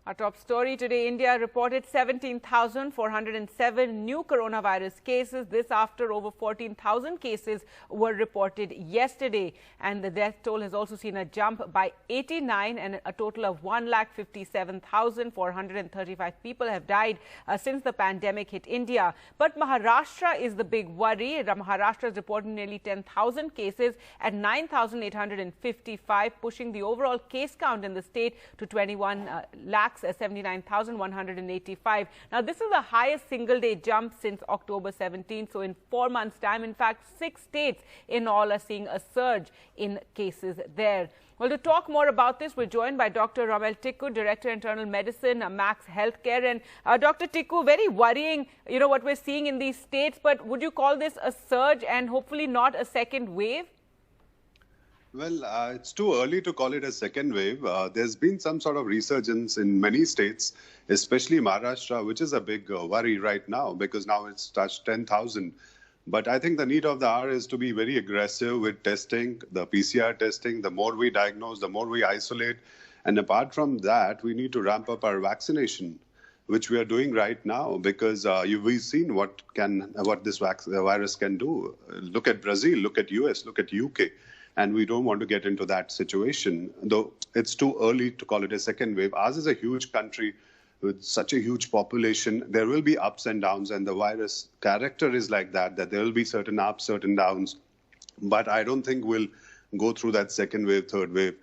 Our top story today, India reported 17,407 new coronavirus cases. This after over 14,000 cases were reported yesterday. And the death toll has also seen a jump by 89, and a total of 1,57,435 people have died since the pandemic hit India. But Maharashtra is the big worry. Maharashtra is reporting nearly 10,000 cases at 9,855, pushing the overall case count in the state to 21,79,185. Now, this is the highest single-day jump since October 17. So, in 4 months' time, in fact, 6 states in all are seeing a surge in cases there. Well, to talk more about this, we're joined by Dr. Ramel Tikku, Director, Internal Medicine, Max Healthcare. And Dr. Tikku, very worrying, what we're seeing in these states. But would you call this a surge and hopefully not a second wave? Well, it's too early to call it a second wave. There's been some sort of resurgence in many states, especially Maharashtra, which is a big worry right now because now it's touched 10,000. But I think the need of the hour is to be very aggressive with testing, the PCR testing. The more we diagnose, the more we isolate. And apart from that, we need to ramp up our vaccination, which we are doing right now, because we've seen what this virus can do. Look at Brazil, look at US, look at UK. And we don't want to get into that situation, though it's too early to call it a second wave. Ours is a huge country with such a huge population. There will be ups and downs, and the virus character is like that there will be certain ups, certain downs. But I don't think we'll go through that second wave, third wave.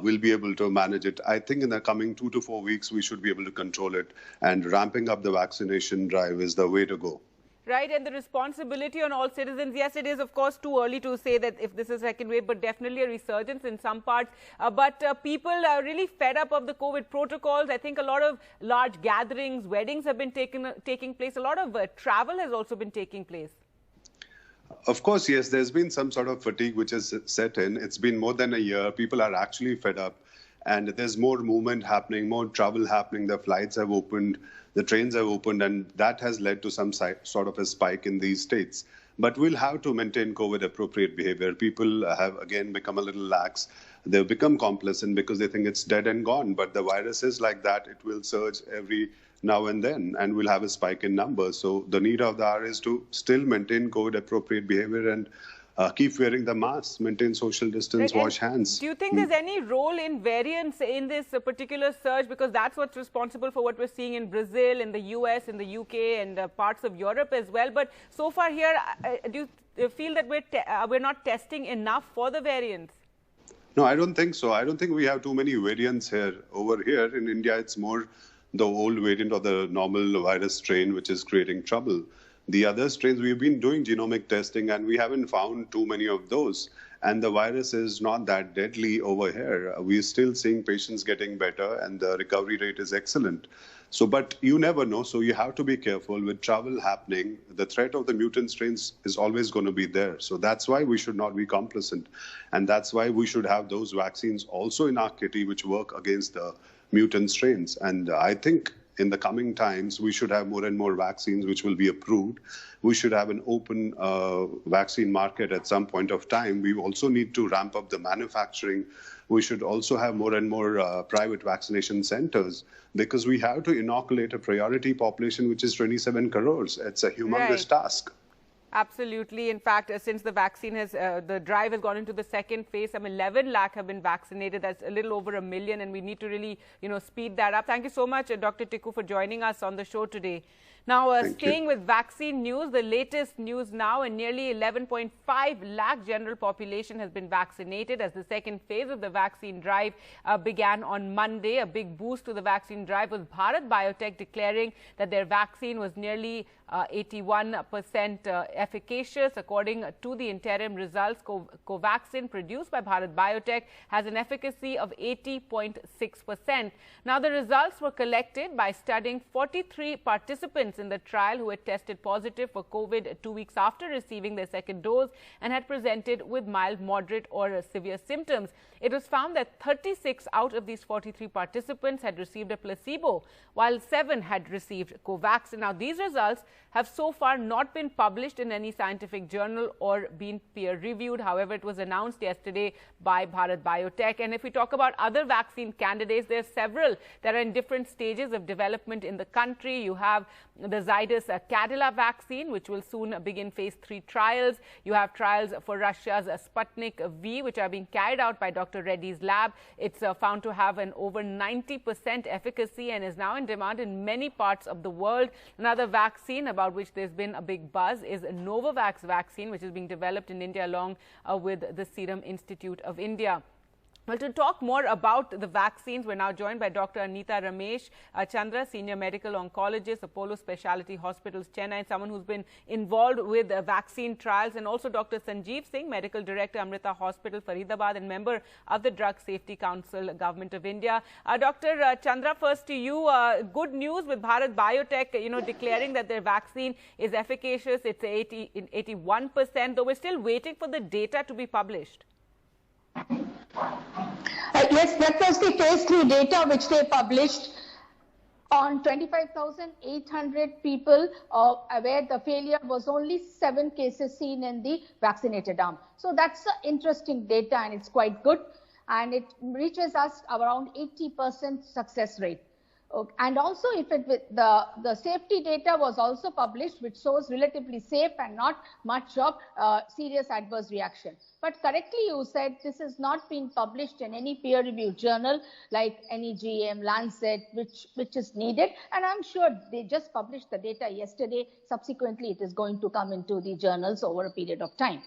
We'll be able to manage it. I think in the coming 2 to 4 weeks, we should be able to control it. And ramping up the vaccination drive is the way to go. Right, and the responsibility on all citizens. Yes, it is, of course, too early to say that if this is a second wave, but definitely a resurgence in some parts. But people are really fed up of the COVID protocols. I think a lot of large gatherings, weddings have been taking place. A lot of travel has also been taking place. Of course, yes, there's been some sort of fatigue which has set in. It's been more than a year. People are actually fed up. And there's more movement happening, more travel happening. The flights have opened, the trains have opened, and that has led to some sort of a spike in these states. But we'll have to maintain COVID-appropriate behavior. People have, again, become a little lax. They've become complacent because they think it's dead and gone. But the virus is like that. It will surge every now and then, and we'll have a spike in numbers. So the need of the hour is to still maintain COVID-appropriate behavior and keep wearing the mask, maintain social distance, right, wash hands. Do you think there's any role in variants in this particular surge? Because that's what's responsible for what we're seeing in Brazil, in the US, in the UK, and parts of Europe as well. But so far here, do you feel that we're not testing enough for the variants? No, I don't think so. I don't think we have too many variants here. Over here in India, it's more the old variant of the normal virus strain, which is creating trouble. The other strains, we've been doing genomic testing and we haven't found too many of those. And the virus is not that deadly over here. We're still seeing patients getting better and the recovery rate is excellent. So, but you never know. So you have to be careful with travel happening. The threat of the mutant strains is always going to be there. So that's why we should not be complacent. And that's why we should have those vaccines also in our kitty, which work against the mutant strains. And I think in the coming times, we should have more and more vaccines which will be approved. We should have an open vaccine market at some point of time. We also need to ramp up the manufacturing. We should also have more and more private vaccination centers because we have to inoculate a priority population, which is 27 crores. It's a humongous task. Absolutely. In fact, since the vaccine the drive has gone into the second phase, 11 lakh have been vaccinated. That's a little over 1 million, and we need to really, speed that up. Thank you so much, Dr. Tikku, for joining us on the show today. Now, staying with vaccine news, the latest news now, and nearly 11.5 lakh general population has been vaccinated as the second phase of the vaccine drive began on Monday. A big boost to the vaccine drive was Bharat Biotech declaring that their vaccine was nearly 81% efficacious. According to the interim results, Covaxin produced by Bharat Biotech has an efficacy of 80.6%. Now, the results were collected by studying 43 participants participants in the trial who had tested positive for COVID 2 weeks after receiving their second dose and had presented with mild, moderate or severe symptoms. It was found that 36 out of these 43 participants had received a placebo, while 7 had received Covaxin. Now, these results have so far not been published in any scientific journal or been peer-reviewed. However, it was announced yesterday by Bharat Biotech. And if we talk about other vaccine candidates, there are several that are in different stages of development in the country. You have the Zydus Cadila vaccine, which will soon begin phase 3 trials. You have trials for Russia's Sputnik V, which are being carried out by Dr. Reddy's lab. It's found to have an over 90% efficacy and is now in demand in many parts of the world. Another vaccine about which there's been a big buzz is Novovax vaccine, which is being developed in India along with the Serum Institute of India. Well, to talk more about the vaccines, we're now joined by Dr. Anita Ramesh Chandra, Senior Medical Oncologist, Apollo Specialty Hospitals, Chennai, and someone who's been involved with vaccine trials, and also Dr. Sanjeev Singh, Medical Director, Amrita Hospital, Faridabad, and member of the Drug Safety Council, Government of India. Dr. Chandra, first to you, good news with Bharat Biotech, declaring that their vaccine is efficacious. It's 81%, though we're still waiting for the data to be published. Yes, that was the phase 3 data which they published on 25,800 people, where the failure was only 7 cases seen in the vaccinated arm. So that's interesting data, and it's quite good, and it reaches us around 80% success rate. And also, if the safety data was also published, which shows relatively safe and not much of serious adverse reaction. But correctly, you said this has not been published in any peer-reviewed journal like NEGM, Lancet, which is needed. And I'm sure they just published the data yesterday. Subsequently, it is going to come into the journals over a period of time.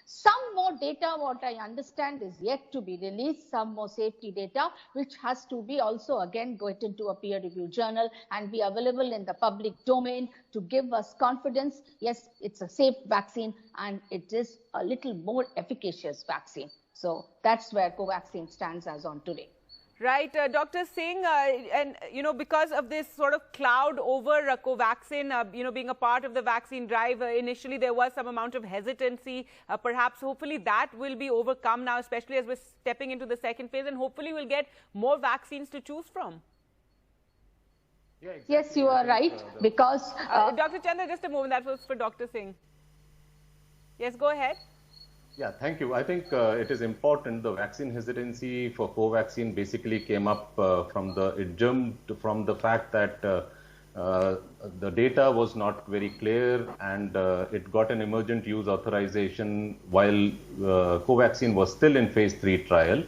Some more data, what I understand, is yet to be released, some more safety data, which has to be also again go into a peer-reviewed journal and be available in the public domain to give us confidence. Yes, it's a safe vaccine and it is a little more efficacious vaccine. So that's where Covaxin stands as on today. Right, Dr. Singh, and because of this sort of cloud over Covaxin, being a part of the vaccine drive, initially there was some amount of hesitancy. Perhaps, hopefully, that will be overcome now, especially as we're stepping into the second phase, and hopefully we'll get more vaccines to choose from. Yeah, exactly. Yes, you are right, because... Dr. Chandra, just a moment, that was for Dr. Singh. Yes, go ahead. Yeah, thank you. I think it is important. The vaccine hesitancy for Covaxin basically came up it jumped from the fact that the data was not very clear, and it got an emergent use authorization while Covaxin was still in phase 3 trial.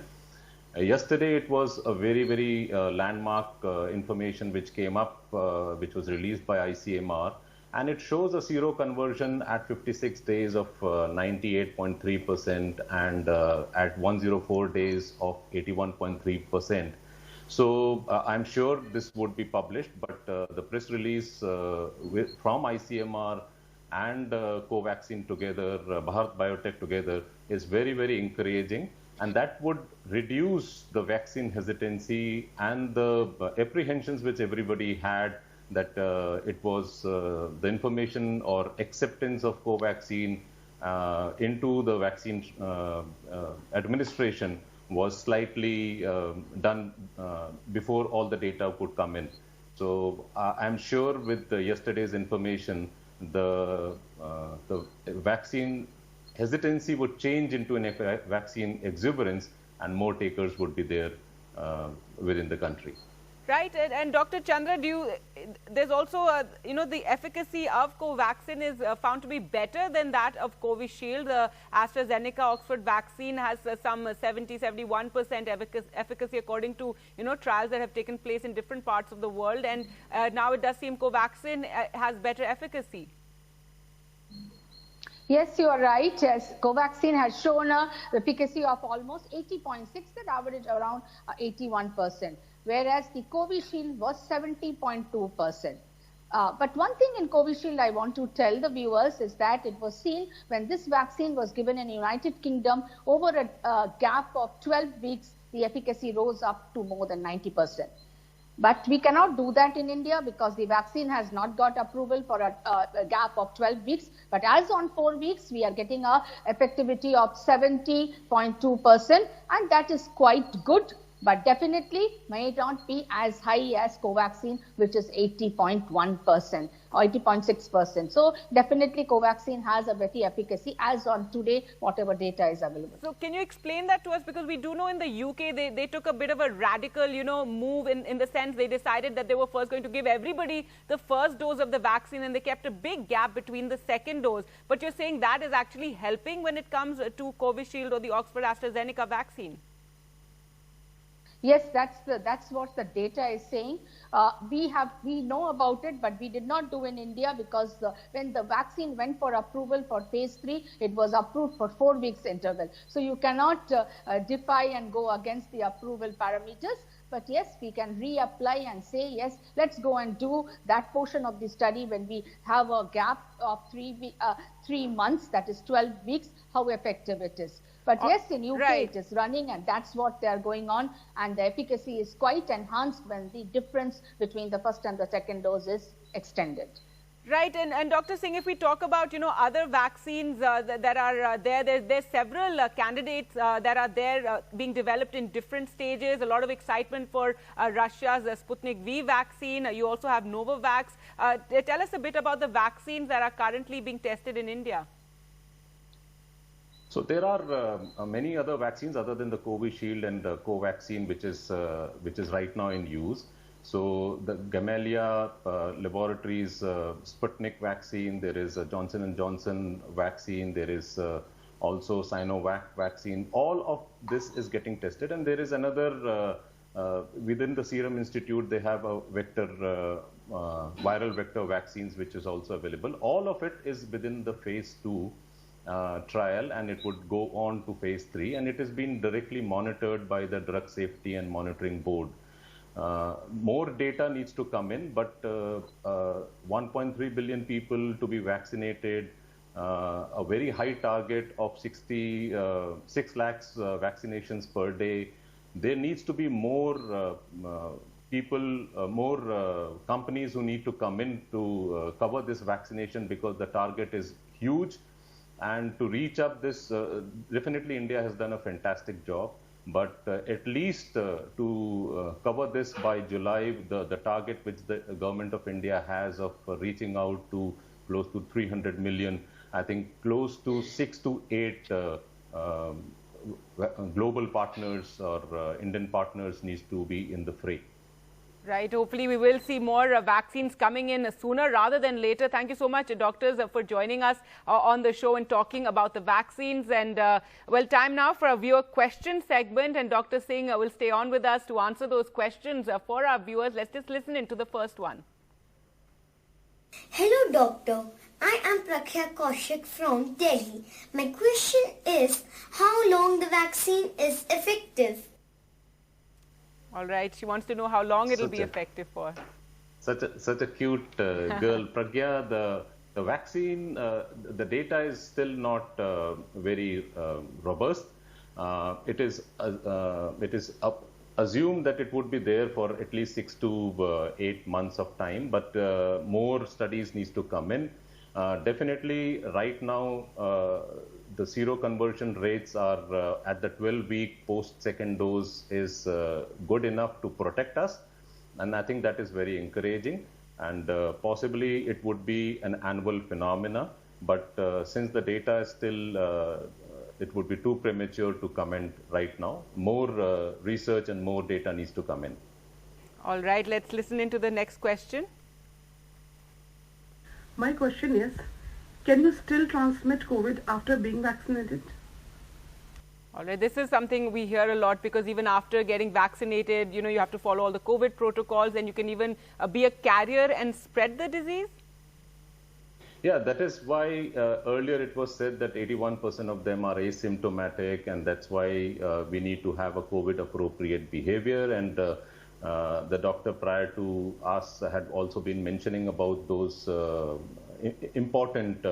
Yesterday, it was a very, very landmark information which came up, which was released by ICMR. And it shows a seroconversion at 56 days of 98.3% and at 104 days of 81.3%. So I'm sure this would be published, but the press release from ICMR and Covaxin together, Bharat Biotech together, is very, very encouraging. And that would reduce the vaccine hesitancy and the apprehensions which everybody had, that it was the information or acceptance of Covaxin into the vaccine administration was slightly done before all the data could come in. So I'm sure with yesterday's information, the vaccine hesitancy would change into a vaccine exuberance, and more takers would be there within the country. Right, and Dr. Chandra, there's also, the efficacy of Covaxin is found to be better than that of Covishield. The AstraZeneca Oxford vaccine has some 70-71% efficacy according to, trials that have taken place in different parts of the world. And now it does seem Covaxin has better efficacy. Yes, you are right. Yes, Covaxin has shown an efficacy of almost 80.6, that average around 81%. Whereas the Covishield was 70.2%. But one thing in Covishield I want to tell the viewers is that it was seen when this vaccine was given in the United Kingdom, over a gap of 12 weeks, the efficacy rose up to more than 90%. But we cannot do that in India because the vaccine has not got approval for a gap of 12 weeks. But as on 4 weeks, we are getting a effectivity of 70.2%, and that is quite good. But definitely may not be as high as Covaxin, which is 80.1% or 80.6%. So definitely Covaxin has a better efficacy as on today, whatever data is available. So can you explain that to us? Because we do know in the UK, they took a bit of a radical, move in the sense they decided that they were first going to give everybody the first dose of the vaccine, and they kept a big gap between the second dose. But you're saying that is actually helping when it comes to Covishield or the Oxford AstraZeneca vaccine? Yes, that's what the data is saying. We know about it, but we did not do in India because when the vaccine went for approval for phase 3, it was approved for 4 weeks interval. So you cannot defy and go against the approval parameters. But yes, we can reapply and say, yes, let's go and do that portion of the study when we have a gap of 3 months, that is 12 weeks, how effective it is. But yes, in UK right. It is running, and that's what they are going on. And the efficacy is quite enhanced when the difference between the first and the second dose is extended. Right, and Dr. Singh, if we talk about, other vaccines that are there's several candidates that are there being developed in different stages. A lot of excitement for Russia's Sputnik V vaccine. You also have Novovax. Tell us a bit about the vaccines that are currently being tested in India. So there are many other vaccines other than the Covishield and the Covaxin, which is right now in use. So the Gamaleya Laboratories Sputnik vaccine, there is a Johnson & Johnson vaccine, there is also Sinovac vaccine. All of this is getting tested, and there is another within the Serum Institute. They have a viral vector vaccines which is also available. All of it is within the phase 2 trial, and it would go on to phase 3, and it is being directly monitored by the Drug Safety and Monitoring Board. More data needs to come in, but 1.3 billion people to be vaccinated, a very high target of 6 lakhs vaccinations per day. There needs to be more more companies who need to come in to cover this vaccination, because the target is huge. And to reach up this, definitely India has done a fantastic job. But at least to cover this by July, the target which the government of India has of reaching out to close to 300 million, I think close to 6 to 8 global partners or Indian partners needs to be in the fray. Right. Hopefully, we will see more vaccines coming in sooner rather than later. Thank you so much, doctors, for joining us on the show and talking about the vaccines. And well, time now for a viewer question segment. And Dr. Singh will stay on with us to answer those questions for our viewers. Let's just listen into the first one. Hello, doctor. I am Prakhya Kaushik from Delhi. My question is, how long the vaccine is effective? All right. She wants to know how long it will be effective for. Such a cute girl. Pragya, the vaccine, the data is still not very robust. It is assumed that it would be there for at least 6 to 8 months of time, but more studies needs to come in. Definitely, right now, the seroconversion rates are at the 12-week post-second dose is good enough to protect us. And I think that is very encouraging. And possibly it would be an annual phenomena. But since the data is still, it would be too premature to comment right now. More research and more data needs to come in. All right, let's listen into the next question. My question is, can you still transmit COVID after being vaccinated? All right, this is something we hear a lot, because even after getting vaccinated, you have to follow all the COVID protocols, and you can even be a carrier and spread the disease? Yeah, that is why earlier it was said that 81% of them are asymptomatic, and that's why we need to have a COVID appropriate behavior. And the doctor prior to us had also been mentioning about those important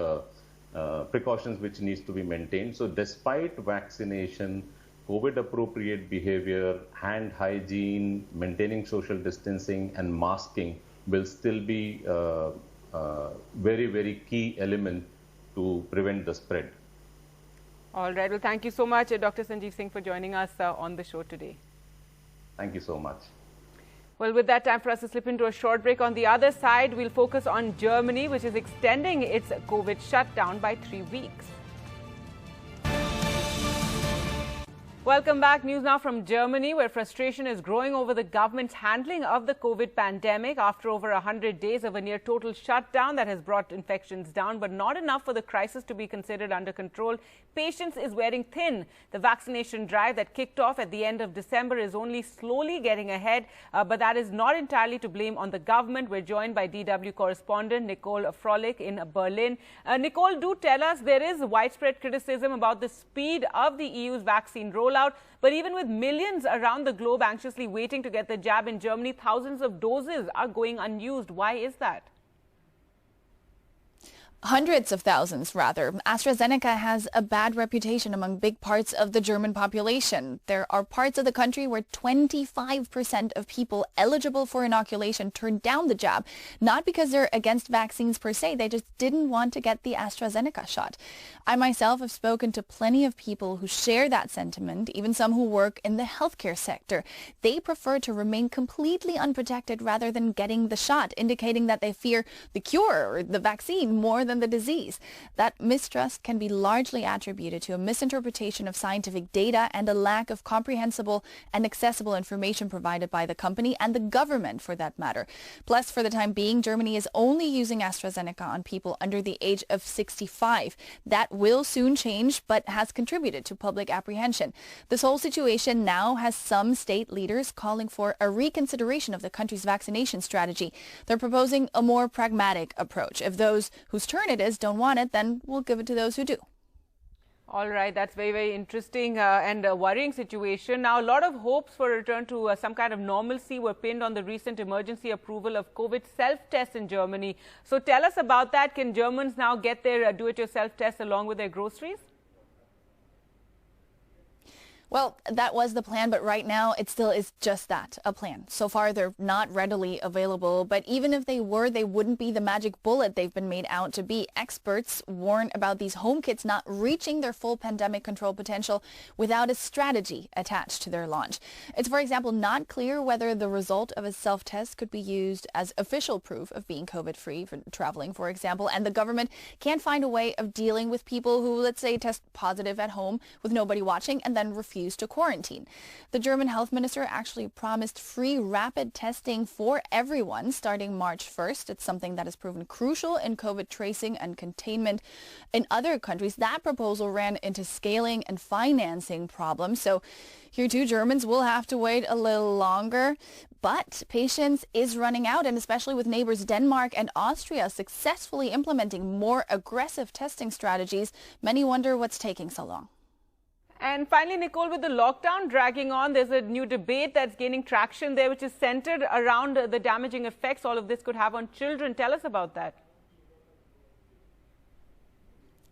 precautions which needs to be maintained. So despite vaccination, COVID-appropriate behavior, hand hygiene, maintaining social distancing, and masking will still be very, very key element to prevent the spread. All right. Well, thank you so much, Dr. Sanjeev Singh, for joining us on the show today. Thank you so much. Well, with that, time for us to slip into a short break. On the other side, we'll focus on Germany, which is extending its COVID shutdown by 3 weeks. Welcome back. News now from Germany, where frustration is growing over the government's handling of the COVID pandemic after over 100 days of a near total shutdown that has brought infections down, but not enough for the crisis to be considered under control. Patience is wearing thin. The vaccination drive that kicked off at the end of December is only slowly getting ahead, but that is not entirely to blame on the government. We're joined by DW correspondent Nicole Froelich in Berlin. Nicole, do tell us, there is widespread criticism about the speed of the EU's vaccine rollout. But even with millions around the globe anxiously waiting to get the jab in Germany, thousands of doses are going unused. Why is that? Hundreds of thousands, rather. AstraZeneca has a bad reputation among big parts of the German population. There are parts of the country where 25% of people eligible for inoculation turned down the jab, not because they're against vaccines per se, they just didn't want to get the AstraZeneca shot. I myself have spoken to plenty of people who share that sentiment, even some who work in the healthcare sector. They prefer to remain completely unprotected rather than getting the shot, indicating that they fear the cure or the vaccine more than the disease. That mistrust can be largely attributed to a misinterpretation of scientific data and a lack of comprehensible and accessible information provided by the company and the government, for that matter. Plus, for the time being, Germany is only using AstraZeneca on people under the age of 65. That will soon change, but has contributed to public apprehension. This whole situation now has some state leaders calling for a reconsideration of the country's vaccination strategy. They're proposing a more pragmatic approach. If those whose turn it is don't want it, then we'll give it to those who do. All right, that's very, very interesting and a worrying situation. Now, a lot of hopes for a return to some kind of normalcy were pinned on the recent emergency approval of COVID self-tests in Germany. So tell us about that. Can Germans now get their do-it-yourself tests along with their groceries? Well, that was the plan, but right now it still is just that, a plan. So far, they're not readily available, but even if they were, they wouldn't be the magic bullet they've been made out to be. Experts warn about these home kits not reaching their full pandemic control potential without a strategy attached to their launch. It's, for example, not clear whether the result of a self-test could be used as official proof of being COVID-free for traveling, for example, and the government can't find a way of dealing with people who, let's say, test positive at home with nobody watching and then refuse to quarantine. The German health minister actually promised free rapid testing for everyone starting March 1st. It's something that has proven crucial in COVID tracing and containment. In other countries, that proposal ran into scaling and financing problems. So here too, Germans will have to wait a little longer. But patience is running out, and especially with neighbors Denmark and Austria successfully implementing more aggressive testing strategies, many wonder what's taking so long. And finally, Nicole, with the lockdown dragging on, there's a new debate that's gaining traction there, which is centered around the damaging effects all of this could have on children. Tell us about that.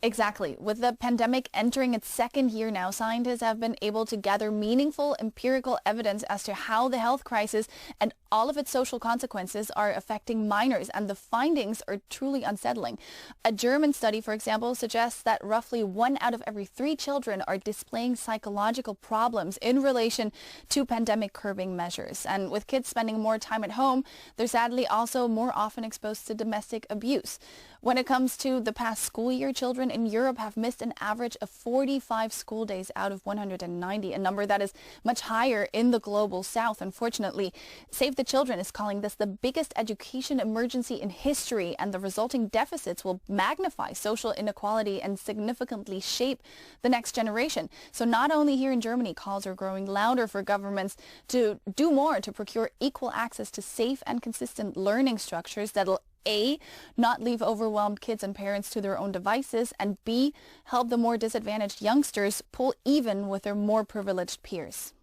Exactly. With the pandemic entering its second year now, scientists have been able to gather meaningful empirical evidence as to how the health crisis and all of its social consequences are affecting minors, and the findings are truly unsettling. A German study, for example, suggests that roughly 1 out of every 3 children are displaying psychological problems in relation to pandemic curbing measures. And with kids spending more time at home, they're sadly also more often exposed to domestic abuse. When it comes to the past school year, children in Europe have missed an average of 45 school days out of 190, a number that is much higher in the global south. Unfortunately, Save the Children is calling this the biggest education emergency in history, and the resulting deficits will magnify social inequality and significantly shape the next generation. So not only here in Germany, calls are growing louder for governments to do more to procure equal access to safe and consistent learning structures that'll A, not leave overwhelmed kids and parents to their own devices, and B, help the more disadvantaged youngsters pull even with their more privileged peers.